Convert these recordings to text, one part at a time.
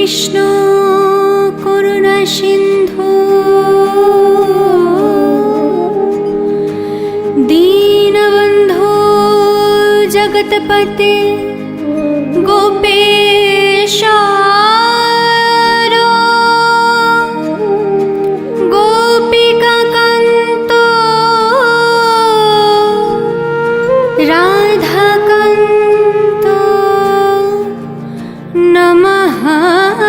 কৃষ্ণ করুণা সিন্ধু দীনবন্ধু জগৎপতে গোপেশ গোপিকা কান্ত রাধাকান্ত নমস্তুতে।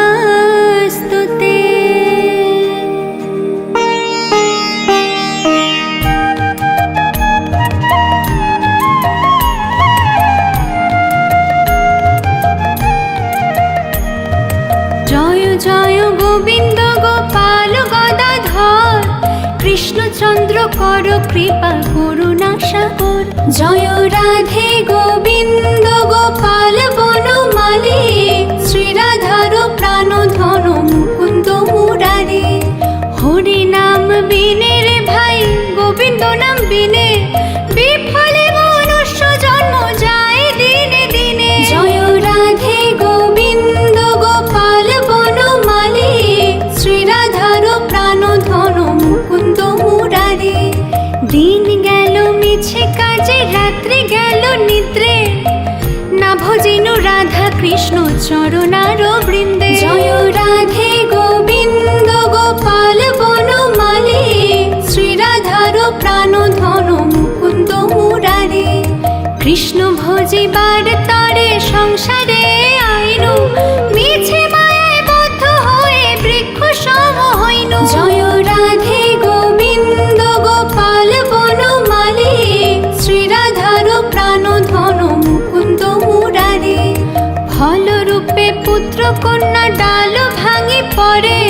জয় জয় গোবিন্দ গোপাল গদাধর কৃষ্ণচন্দ্র কর কৃপা করুণা সাগর। জয় রাধে গোবিন্দ গোপাল বনমালী শ্রী রাধার প্রাণ ধন মুকুন্দ মুরারে। হরি নাম বিনে রে ভাই গোবিন্দ নাম বিনে বিফলে মনুষ্য জন্ম যায় দিনে দিনে। জয় রাধে গোবিন্দ গোপাল বনমালী শ্রী রাধার প্রাণ ধন মুকুন্দ মুরারে। দিন গেল মিছে কাজে রাত্রি গেল নিদ্রে না ভজিনু রাধা কৃষ্ণ চরণার বৃন্দে। জয় রাধে গোবিন্দ গোপাল বনমালী শ্রী রাধার প্রাণ ধন মুকুন্দ মুরারে। কৃষ্ণ ভজিবার তরে সংসারে আইনু মিছে মায়ায় বদ্ধ হয়ে বৃক্ষ সম হইনু। জয় রাধে গোবিন্দ গোপাল বনমালী শ্রী রাধার প্রাণ ধন মুকুন্দ মুরারে। ফল রূপে পুত্র কন্যা ডাল ভাঙি পড়ে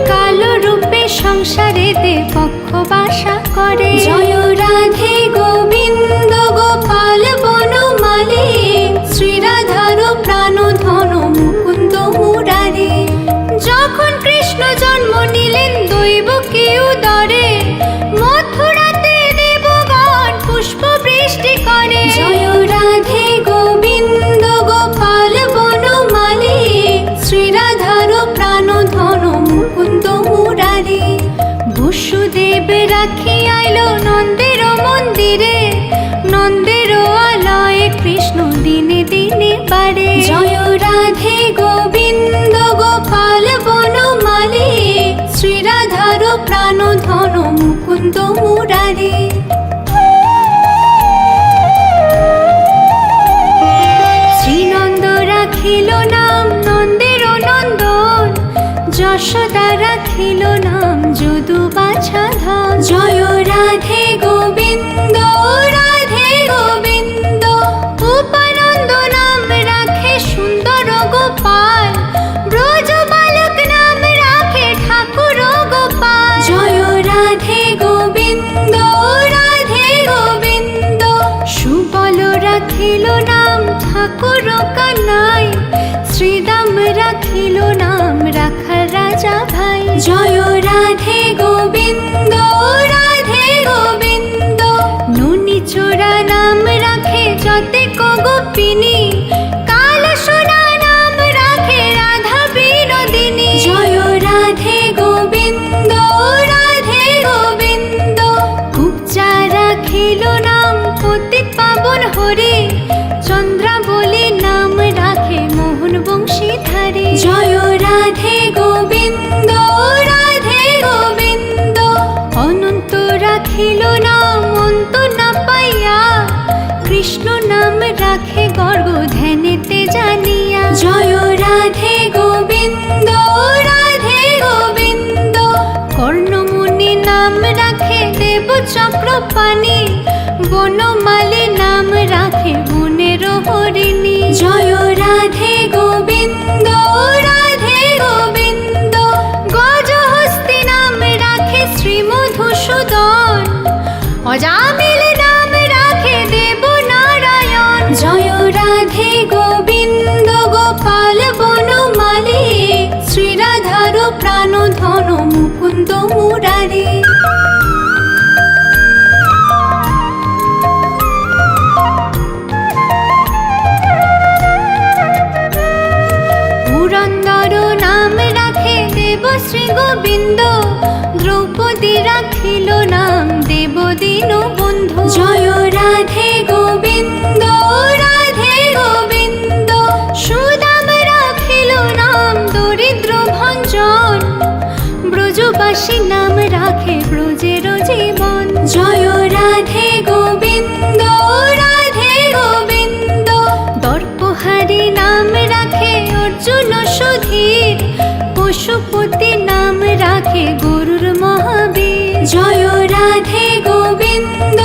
কাল রূপে সংসারে দে পক্ষ বাসা করে। জয় রাধে গোবিন্দ গোপাল বনমালী শ্রী রাধার প্রাণ ধন মুকুন্দ মুরারে। যখন কৃষ্ণ জন্ম নিলেন দৈব কেউ দরে মথুরাতে দেবগণ পুষ্প বৃষ্টি করে। জয় রাধে গোবিন্দ গোপাল বনমালী শ্রী রাধার প্রাণ ধন মুকুন্দ মুরারে। বসুদেব রাখি আইল নন্দের মন্দিরে নন্দের আলয়ে কৃষ্ণ দিনে দিনে বাড়ে। জয় রাধে গোবিন্দ গোপাল বনমালী শ্রী রাধার প্রাণ ধন মুকুন্দ মুরারে। শ্রীনন্দ রাখিল নাম নন্দের নন্দন যশোদা রাখিল নাম যদু বাছা ধন। জয় রাধে গোবিন্দ রাধে গোবিন্দ উপানন্দ নাম রাখে সুন্দর গোপাল ব্রজ বালক নাম রাখে ঠাকুর গোপাল। জয় রাধে গোবিন্দ রাধে গোবিন্দ সুবল রাখিল নাম ঠাকুর কানাই শ্রীদাম রাখিল নাম রাখার রাজা ভাই। জয় রাধে গোবিন্দ রাধে গোবিন্দ নুনি চোরা নাম রাখে যতে গোপিনী কাল সোনা নাম রাখে রাধা বিনোদিনী। জয় রাধে গোবিন্দ রাধে গোবিন্দ কুবজা রাখিল নাম পতিত পাবন হরি চন্দ্রাবলী নাম রাখে মোহন বংশীধারী। জয় রাধে গোবিন্দ রাধে গোবিন্দ অনন্ত রাখিল নাম অন্ত না পাইয়া কৃষ্ণ নাম রাখে গর্গ ধ্যানেতে জানিয়া। জয় রাধে গোবিন্দ রাধে গোবিন্দ কর্ণমুনি নাম রাখে দেব চক্রপাণি বনমালী নাম রাখে বনের হরিণী। জয় রাধে গোবিন্দ রাধে গোবিন্দ গজহস্তি নাম রাখে শ্রী মধুসূদন অজামিল নাম রাখে দেব নারায়ণ। জয় রাধে গোবিন্দ গোপাল বনমালী শ্রী রাধার প্রাণ ধন মুকুন্দ মুরারে। পুরন্দর দেবশ্রী গোবিন্দ, দ্রৌপদী রাখিল নাম দেব দীনু বন্ধু। জয় রাধে গোবিন্দ, রাধে গোবিন্দ, সুদাম রাখিল নাম দরিদ্র ভঞ্জন, ব্রজবাসী নাম রাখে ব্রজের জীবন। জয় রাধে গোবিন্দ, রাধে গোবিন্দ, দর্পহারি নাম রাখে অর্জুন সুধীর, পশুপতি নাম রাখে গরুর মহাবীর। জয় রাধে গোবিন্দ,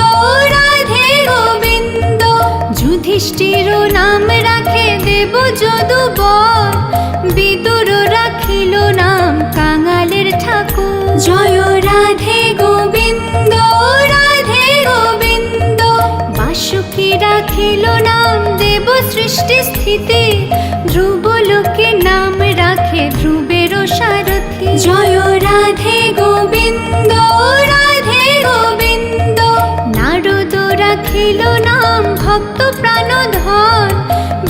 রাধে গোবিন্দ, যুধিষ্ঠির নাম রাখে দেব যদুবর, বিদুর রাখিল নাম কাঙালের ঠাকুর। জয় রাধে গোবিন্দ, রাধে গোবিন্দ, বাসুকী রাখিল নাম দেব সৃষ্টি স্থিতি, ধ্রুবলোকে নাম রাখে ধ্রুবের সারথি। জয় রাধে গোবিন্দ, রাধে গোবিন্দ, নারদ রাখিল নাম ভক্ত প্রাণধন,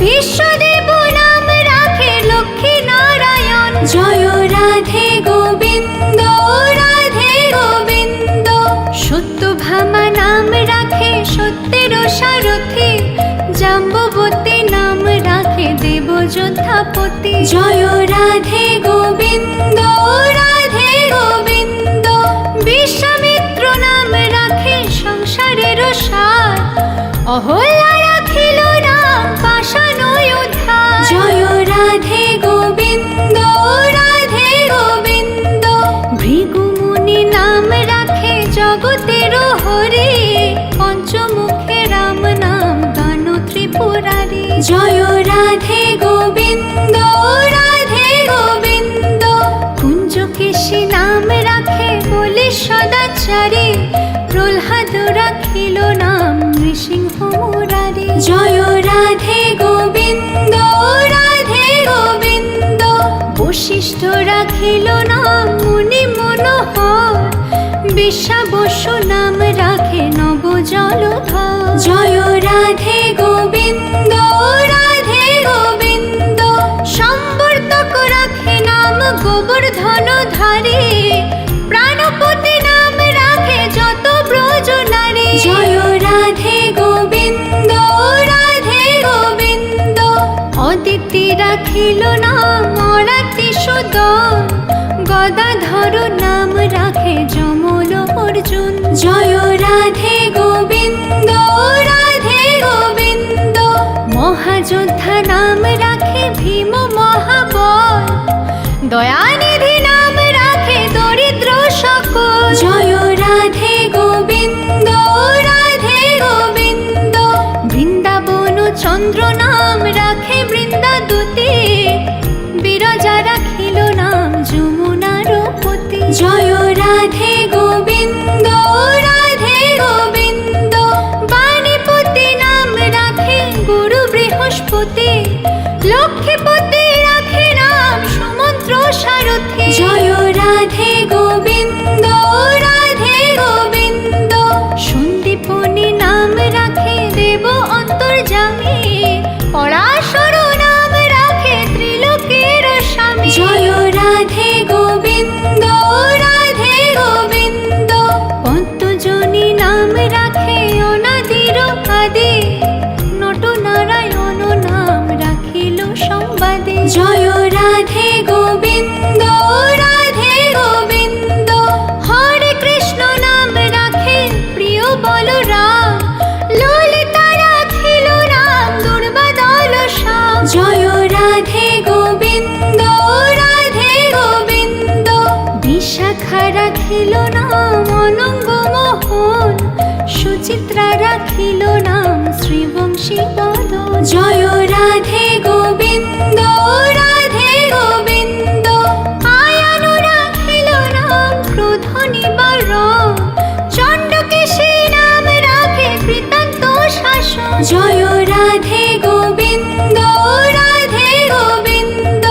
বিশ্বদেব নাম রাখে লক্ষ্মী নারায়ণ। জয় রাধে গোবিন্দ, রাধে গোবিন্দ, সত্যভামা নাম রাখে সত্যের সারথি, জাম্ববতী নাম রাখে দেব যোদ্ধাপতি। জয় রাধে গোবিন্দ, রাধে গোবিন্দ, বিশ্বামিত্র নাম রাখে সংসারের সার, অহল্যা রাখিল নাম পাষাণ উদ্ধার। জয় রাধে গোবিন্দ, রাধে গোবিন্দ, ভৃগুমুনি নাম রাখে জগতের হরি, পঞ্চমুখে রাম নাম গান ত্রিপুরারি। জয় রাধে গোবিন্দ, রাধে গোবিন্দ, কুঞ্জকেশী নাম রাখে বলি সদাচারী, প্রহ্লাদ রাখিল নাম নৃসিংহ মুরারি। জয় রাধে গোবিন্দ, রাধে গোবিন্দ, বশিষ্ঠ রাখিল নাম মুনি মনোহর, বিশ্বাবসু নাম রাখে নব জলধর। জয় রাধে গোবিন্দ, রাধে গোবিন্দ, সম্বর্ধক রাখে নাম গোবর্ধনধারী, প্রাণপতি নাম রাখে যত ব্রজ নারী। জয় রাধে গোবিন্দ, রাধে গোবিন্দ, অদিতি রাখিল নাম অরাতি সুদন, গদাধর নাম রাখে যমল অর্জুন। জয় রাধে গোবিন্দ, রাধে গোবিন্দ, মহাযোদ্ধা নাম রাখে ভীম মহাবল, দয়ানিধি নাম রাখে দরিদ্র সকল। জয় রাধে গোবিন্দ, রাধে গোবিন্দ, বৃন্দাবন চন্দ্র নাম রাখে বৃন্দাদূতি, বিরজা রাখিল নাম যমুনার পতি। জয় রাধে গোবিন্দ, রাধে গোবিন্দ, বাণীপতি নাম রাখে গুরু বৃহস্পতি, লক্ষ্মীপতি রাখে নাম সুমন্ত্র সারথি। জয় রাধে গোবিন্দ, রাধে গোবিন্দ, সন্দীপনী নাম রাখে দেব অন্তর্যামী, পরাশর নাম রাখে ত্রিলোকের স্বামী। জয় রাধে গোবিন্দ, রাধে গোবিন্দ, পদ্মজনী নাম রাখে অনাদির আদি, নটনারায়ণ নাম রাখিল সংবাদে। জয় রাধে গোবিন্দ, রাধে গোবিন্দ, হরে কৃষ্ণ নাম রাখে প্রিয় বলরাম, ললিতা রাখিল নাম দুর্বাদল শ্যাম। জয় রাধে গোবিন্দ, রাধে গোবিন্দ, বিশাখা রাখিল নাম অনঙ্গ মোহন, সুচিত্রা রাখিল নাম শ্রীবংশী পদ। জয় রাধে গোবিন্দ, রাধে গোবিন্দ, আয়ান রাখিল নাম ক্রোধ নিবারণ, চণ্ডকেশী নাম রাখে কৃতান্ত শাসন। জয় রাধে গোবিন্দ, রাধে গোবিন্দ,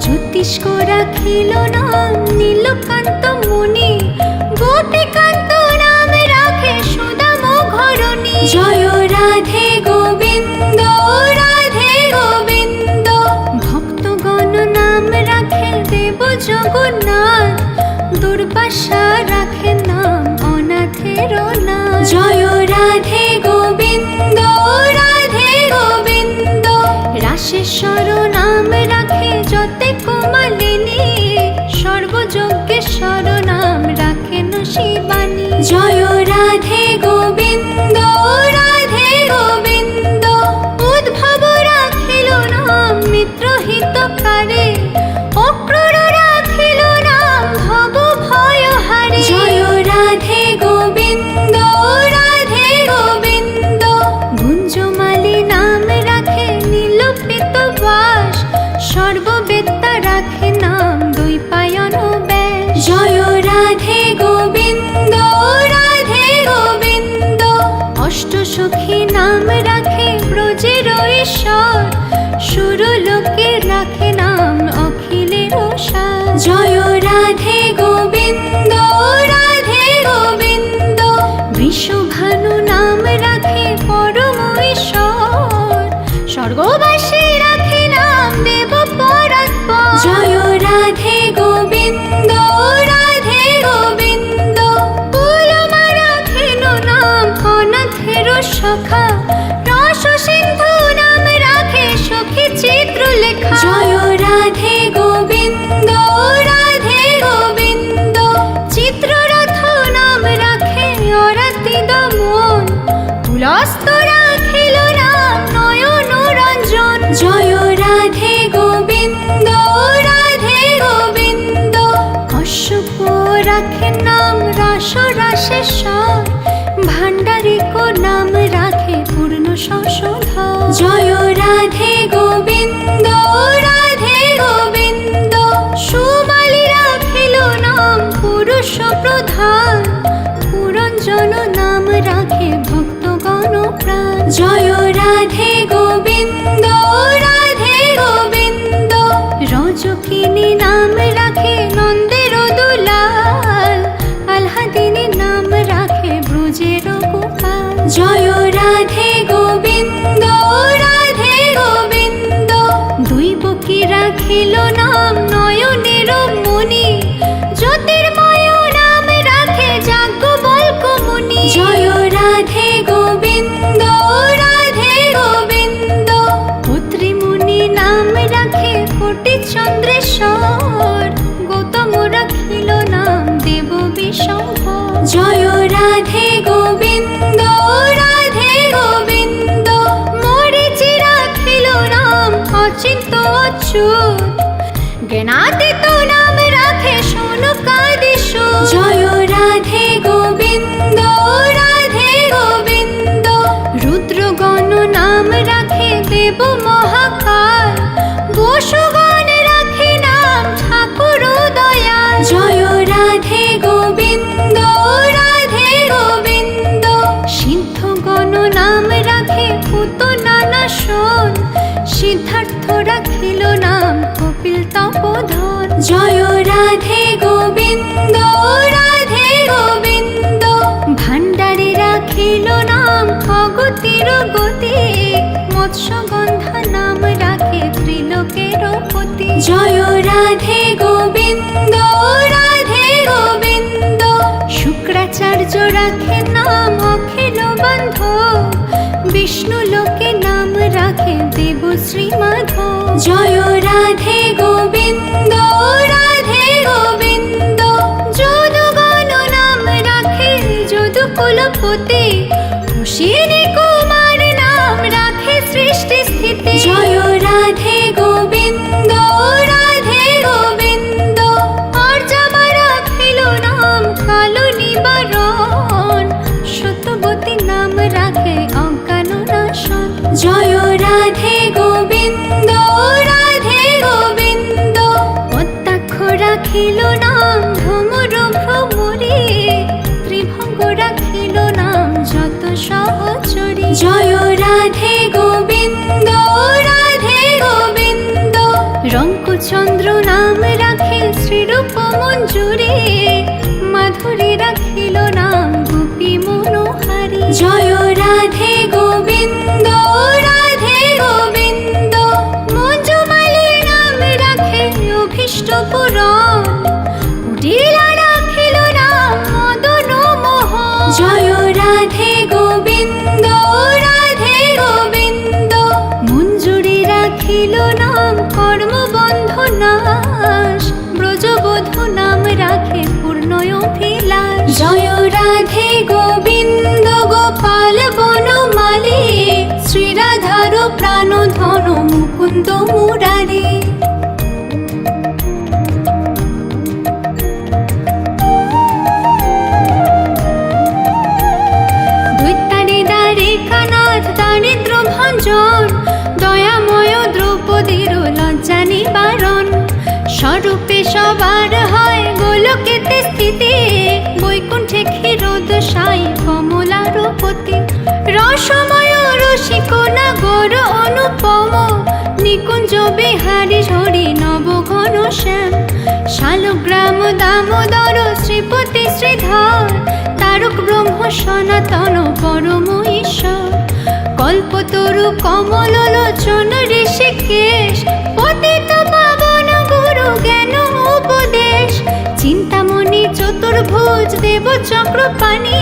জ্যোতিষ্ক রাখিল নাম নীলকান্ত মুনি, গোপীকান্ত নাম রাখে সুদাম ঘরণী। জয় রাধে গোবিন্দ, রাধে জগন্নাথ, দুর্বাসা রাখে নাম অনাথের নাথ। জয় রাধে গোবিন্দ, রাধে গোবিন্দ, রাশেশ্বর নাম রাখে যতে কুমালিনী, সর্বযজ্ঞেশ্বর নাম রাখেন শিবানী। জয় রাধে গোবিন্দ, রাধে গোবিন্দ, উদ্ভব রাখিল নাম মিত্রহিতকারে, অক্রূর রাখিল নাম ভব ভয়হারে। জয় রাধে গোবিন্দ, রাধে গোবিন্দ, গুঞ্জমালি নাম রাখে নীলপিত বাস, সর্ববেত্তা রাখে নাম দ্বৈপায়ন ব্যাস। জয় রাধে গোবিন্দ, রাধে গোবিন্দ, অষ্টসখী নাম রাখে ব্রজের ঈশ্বর, সুরলোকে রাখে নাম অখিলের সার। জয় রাধে গোবিন্দ, রাধে গোবিন্দ, বৃষভানু নাম রাখে পরম ঈশ্বর, স্বর্গবাসী রাখে নাম দেব পরাৎপর। জয় রাধে গোবিন্দ, রাধে গোবিন্দ, কুলমা রাখেন নাম অনাথের সখা, রস সিন্ধু নাম রাখে সখী চিত্রলেখা। জয় রাধে গোবিন্দ, রাধে গোবিন্দ, চিত্ররথ নাম রাখে অরাতি দমন, কুলস্থ রাখিল নাম নয়ন রঞ্জন। জয় রাধে গোবিন্দ, রাধে গোবিন্দ, কশ্যপ রাখে নাম রাস রাশেশ্বর, ভাণ্ডারিক নাম রাখে পূর্ণ শশধর। জয় রাধে গোবিন্দ, রাধে গোবিন্দ, সুমালি রাখিল নাম পুরুষ প্রধান, পুরঞ্জন নাম রাখে ভক্তগণ প্রাণ। জয় রাধে গোবিন্দ, রাধে গোবিন্দ, রজকিনী নাম রাখে নন্দের দুলাল, আহ্লাদিনী নাম রাখে ব্রজের গোপাল। জয় রাধে গোবিন্দ, রাধে গোবিন্দ, দৈবকী রাখিল নাম নয়নের মণি, জ্যোতির্ময় নাম রাখে যাজ্ঞবল্ক্য মুনি। জয় রাধে গোবিন্দ, রাধে গোবিন্দ, পুত্রীমুনি নাম রাখে কোটি চন্দ্রেশ্বর, গৌতম রাখিল নাম দেব বিশম্ভর। জয় রাধে গোবিন্দ, রাধে গোবিন্দ, মরিচি রাখিল নাম অচিন্ত অচ্যুত, জ্ঞানাতীত নাম রাখে শৌনকাদিসূত। জয় রাধে গোবিন্দ, রাধে গোবিন্দ, রুদ্রগণ নাম রাখে দেব মহাকাল, বসুগণ রাখে নাম ঠাকুর দয়াল। জয় রাধে গোবিন্দ, রাধে গোবিন্দ, সিদ্ধগণ নাম রাখে পুত নানাসন, সিদ্ধার্থ রাখিল নাম কপিল তপোধন। জয় রাধে গোবিন্দ, রাধে গোবিন্দ, ভাণ্ডারে রাখিল নাম অগতির গতি, মৎস্যগন্ধা নাম রাখে ত্রিলোকের পতি। জয় রাধে গোবিন্দ, রাধে গোবিন্দ, শুক্রাচার্য রাখে নাম অখিল বান্ধব, বিষ্ণু লোকে নাম রাখে দেব শ্রীমাধব। জয় রাধে গোবিন্দ, রাধে গোবিন্দ, যদুগণ নাম রাখে যদুকুলপতি, অশ্বিনী কুমার নাম রাখে সৃষ্টি স্থিতি। জয় রাধে গোবিন্দ, রাধে গোবিন্দ, অর্যামা রাখিল নাম কাল নিবারণ, সত্যবতী নাম রাখে অজ্ঞান নাশন। জয় রাধে গোবিন্দ, রাধে গোবিন্দ, পদ্মাক্ষ রাখিল নাম ভ্রমর ভ্রমরে, ত্রিভঙ্গ রাখিল নাম যত সহচরী। জয় রাধে গোবিন্দ, রাধে গোবিন্দ, রঙ্কচন্দ্র নাম রাখে শ্রীরূপ মঞ্জুরে, মাধুরী রাখিল নাম গোপী মনোহারী। জয় রাধে গোবিন্দ, রাধে গোবিন্দ, মঞ্জুমালী নাম রাখে অভি পুরন উঠিলা রাখিল নাম মদন মোহন। জয় রাধে গোবিন্দ রাধে গোবিন্দ, মঞ্জুরি রাখিল নাম কর্মবন্ধ নাশ, ব্রজবধূ নাম রাখে পূর্ণ অভিলাষ। জয় রাধে গোবিন্দ গোপাল বনমালী, শ্রীরাধার প্রাণ ধন মুকুন্দ মুরারি। দারিদ্র ভঞ্জন দয়াময় দ্রৌপদীর লজ্জা নিবারণ, স্বরূপে সবার হয় গোলকেতে স্থিতি, বৈকুণ্ঠে ক্ষীরোদ সাই কমলার পতি। রসময় রসিক নাগর অনুপম, নিকুঞ্জ বিহারী ঝরি নবঘন শ্যাম, শালগ্রাম দামোদর শ্রীপতি শ্রীধর, তারক ব্রহ্ম সনাতন পরম ঈশ্বর। কল্পতরু কমল লোচন ঋষিকেশ, পতিত পাবন গুরু জ্ঞান উপদেশ। চিন্তামণি চতুর্ভুজ দেব চক্রপাণি,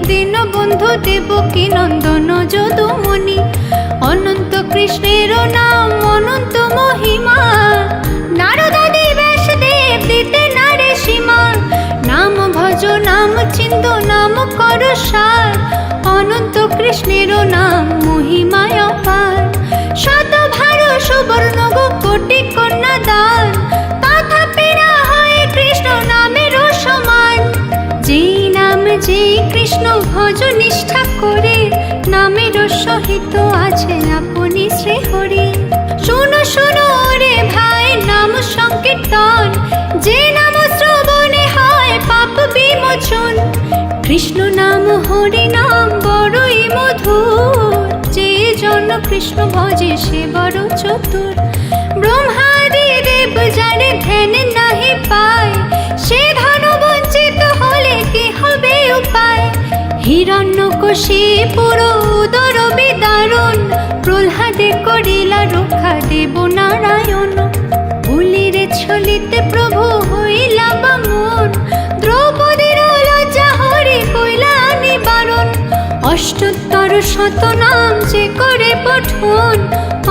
দীনবন্ধু দেবকী নন্দন যদুমণি। অনন্ত কৃষ্ণের নাম অনন্ত মহিমা, নারদাদি ব্যাসদেব দিতে নারে সীমা। নাম ভজ নাম চিন্ত নাম কর সার, অনন্ত কৃষ্ণের নাম মহিমায় অপার। শতভার সুবর্ণ কোটি কন্যা দান, তথাপি না হয় কৃষ্ণ নামের সমান। যেই নাম যেই কৃষ্ণ ভজ নিষ্ঠা করে, নামের সহিত আছে আপনি শ্রীহরি। শোনো শোনো রে ভাই নাম সংকীর্তন, যে নাম শ্রবণে হয় পাপ বিমোচন। কৃষ্ণ নাম হরি নাম বড়ই মধুর, যে জন কৃষ্ণ ভজে সে বড় চতুর। ব্রহ্মাদি দেব যারে ধ্যান নাহি পায়, সে ধন বঞ্চিত হলে কি হবে উপায়। হিরণ্যকশিপুর উদর বিদারণ, প্রহ্লাদে করিলা রক্ষা দেব নারায়ণ। ভুলিরে ছলিতে প্রভু হইলা বামন, দ্রৌপদীর লজ্জা হরি কইলা নিবারণ। অষ্টোত্তর শত নাম যে করে পঠন,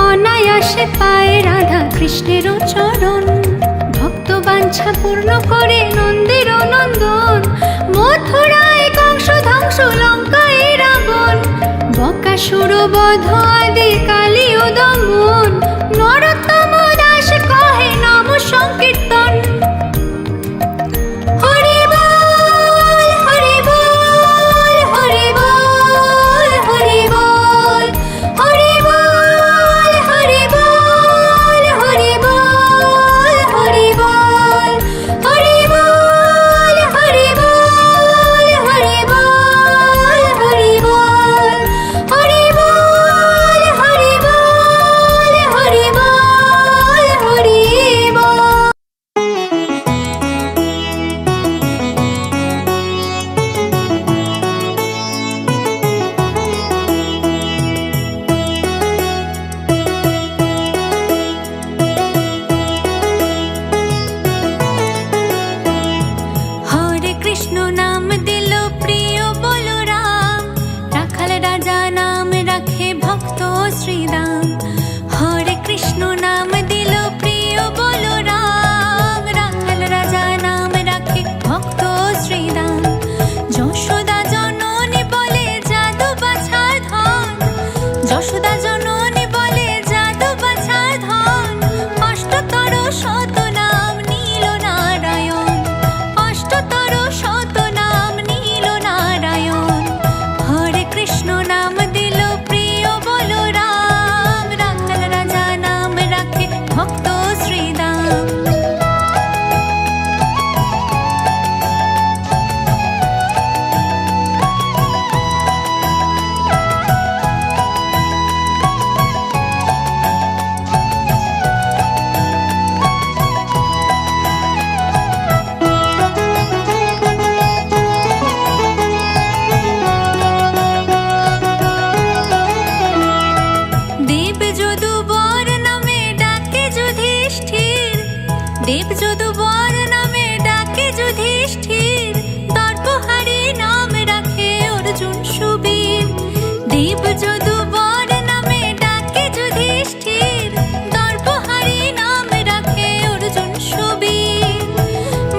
অনায়াসে পায় রাধা কৃষ্ণের চরণ। ভক্ত বাঞ্ছা পূর্ণ করে নন্দের নন্দন, মথুরায় কংস ধ্বংস লঙ্কায় রাবণ। বকাসুর বধ আদি কালী ও দমন, নরোত্তম দাস কহে নাম সংকীর্তন। হরি বল হরি বল হরি বল হরি বল, হরি বল হরি বল হরি বল হরি বল, হরি বল হরি বল হরি বল হরি বল, হরি বল হরি বল হরি বল দেব যদুবর নামে ডাকে যুধিষ্ঠির, দর্পহারি নাম রাখে অর্জুন সুবীর। দেব যদুবর নামে ডাকে যুধিষ্ঠির, দর্পহারি নাম রাখে অর্জুন সুবীর।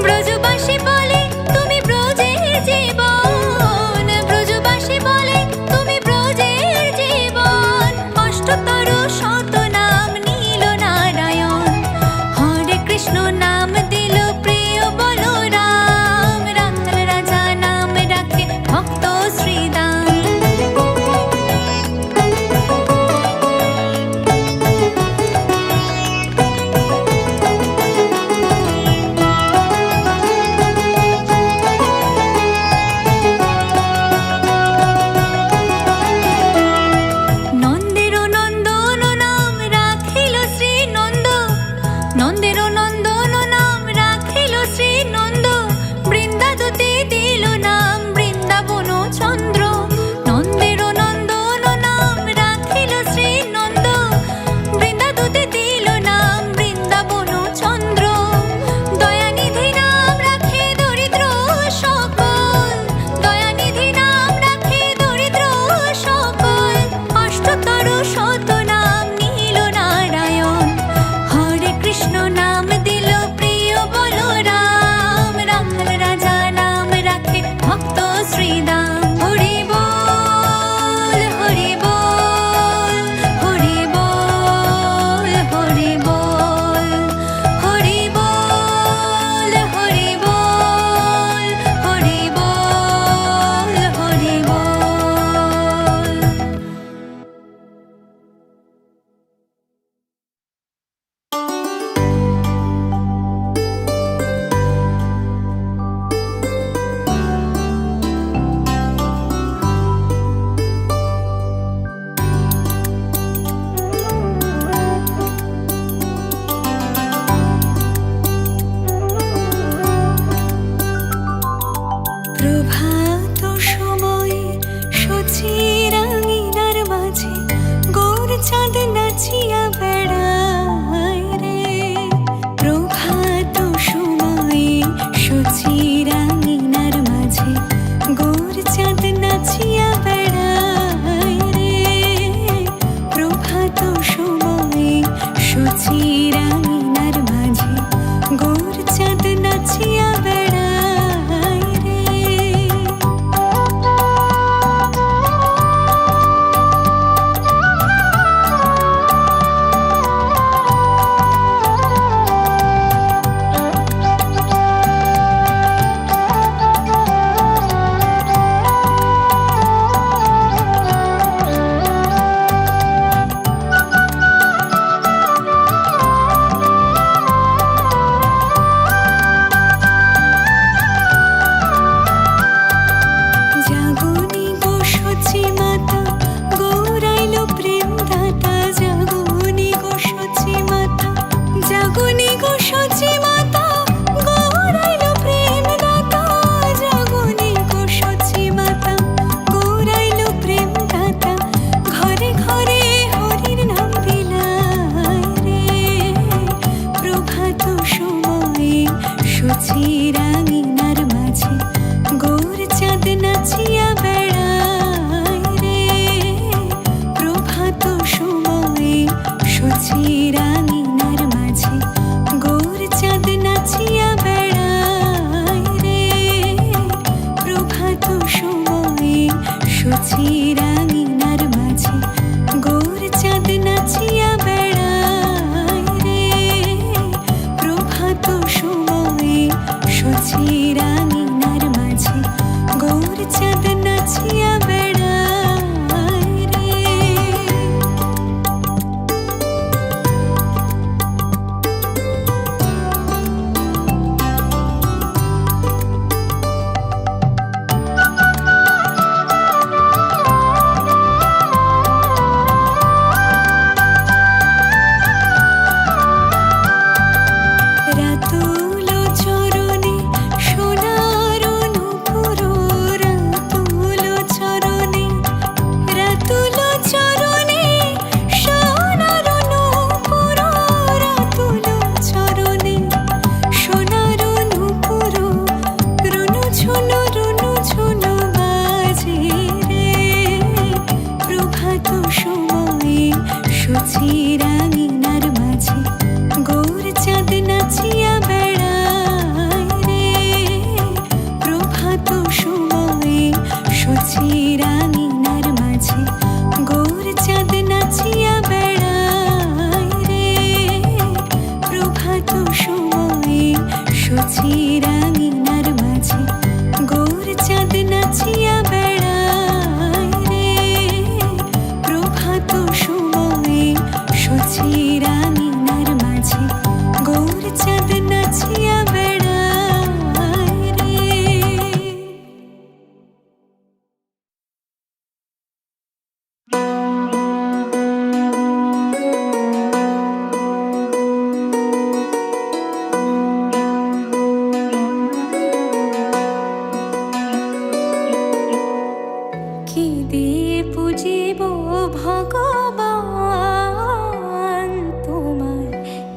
ব্রজবাসী বলে তুমি ব্রজের জীবন, ব্রজবাসী বলে তুমি ব্রজের জীবন। অষ্টতর শত নাম নীল নারায়ণ, হরে কৃষ্ণ নাম দিল প্রিয় বলরাম। রাখাল রাজা নাম রাখে ভক্ত শ্রীদাম।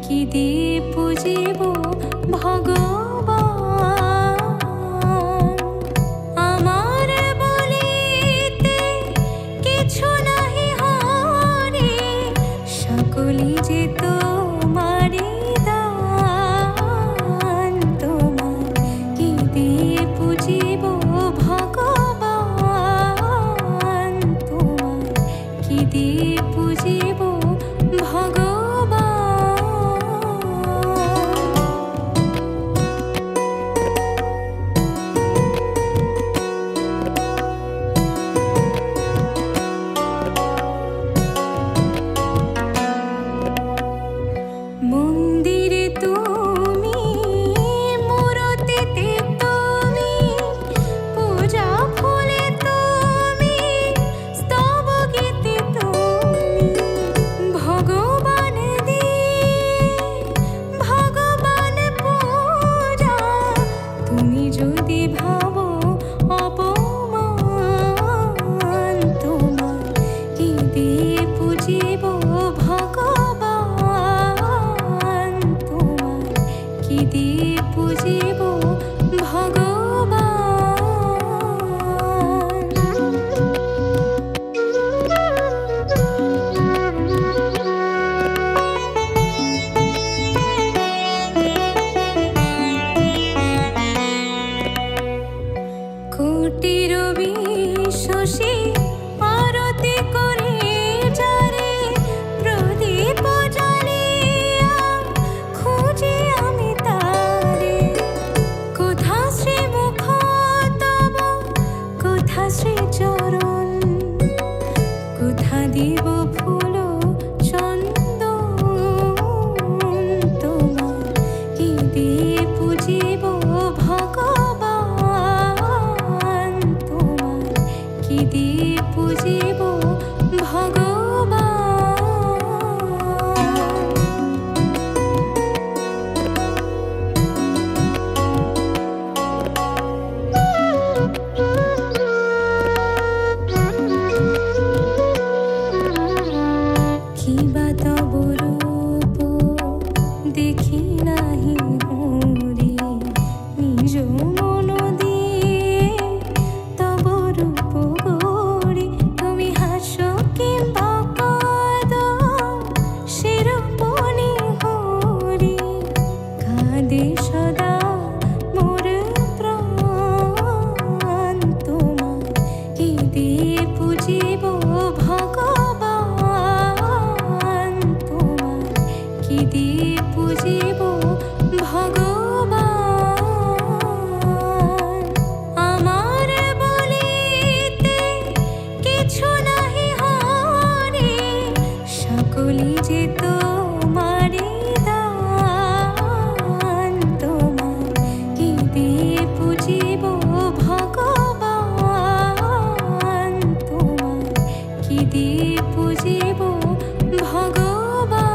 কি দিয়ে পুজিব ভগবান। আমার বলিতে কিছু নাহি হরি, সকলি যে তোমারি দান। তোমার কি দিয়ে পুজিব ভগবান, তোমার কি দিয়ে পুজিব ভগবান। মন্দিরে তুমি, মূরতিতে তুমি, পূজা ফুলে তুমি, স্তব গীতে তুমি। ভগবান দিয়ে ভগবান পূজা, তুমি যদি ভাবো অপমান, তোমার কি দিয়ে পুজিব ভগবান, তোমার কি দিয়ে পুজিব ভগবান। কোটি রবি শশী আরতি করে যারে, প্রদীপ জ্বালিয়া খুঁজি আমি তারে। কোথা শ্রীমুখ তব, কোথা শ্রীচরণ, কোথা দিব ফুল চন্দন, তোমার কি দিয়ে পুজিব ভগবান, তোমার কি দিয়ে পুজিব ভগবান। কিবা তব রূপ দেখি নাহি হরি, নিজ মন দিয়ে তব রূপ গড়ি। তুমি হাসো কিংবা কাঁদো, সেরূপ হরি, কাঁদে সদা মোর প্রাণ। তোমার কি দিয়ে পুজিব ভগবান, তোমার কি দিয়ে পুজিব ভগবান। আমার বলিতে কিছু নাহি হরি, সকলি যে তোমারি দান। তোমার কি দিয়ে পুজিব ভগবান, তোমার কি দিয়ে পুজিব ভগবান।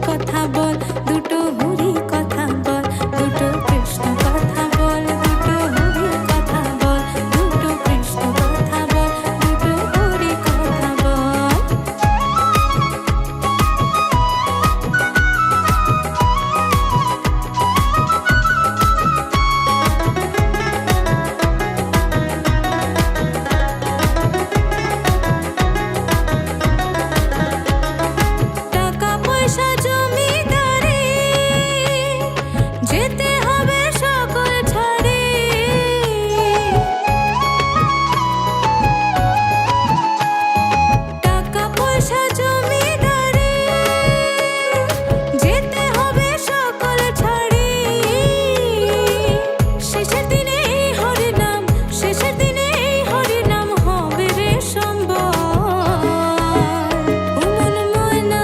কথা বল, দুটো হরি কথা বল, দুটো কৃষ্ণ কথা বল, দুটো হরি কথা বল, দুটো কৃষ্ণ কথা বল, দুটো হরি কথা বল। টাকা পয়সা জমিদারি, যেতে হবে সকল ছাড়ি। টাকা পয়সা জমিদারি, যেতে হবে সকল ছাড়ি। শেষের দিনে এই হরি নাম, শেষের দিনে এই হরি নাম হবে রে সম্বল। উমন ময়না,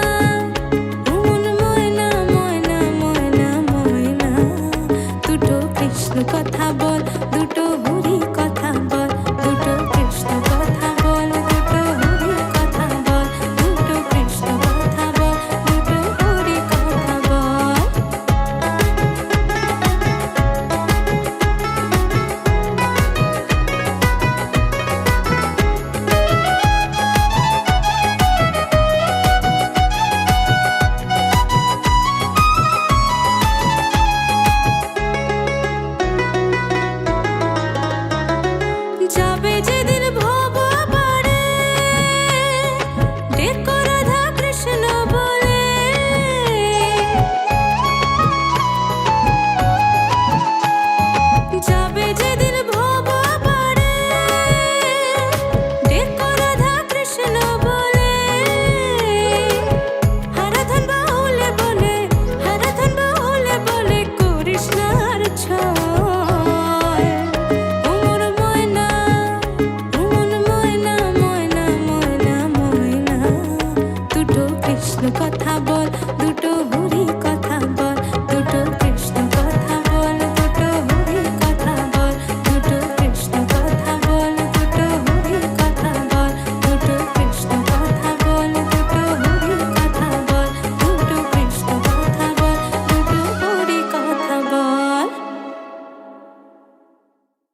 উমন ময়না, ময়না ময়না ময়না, দুটো কৃষ্ণ কথা বল, দুটো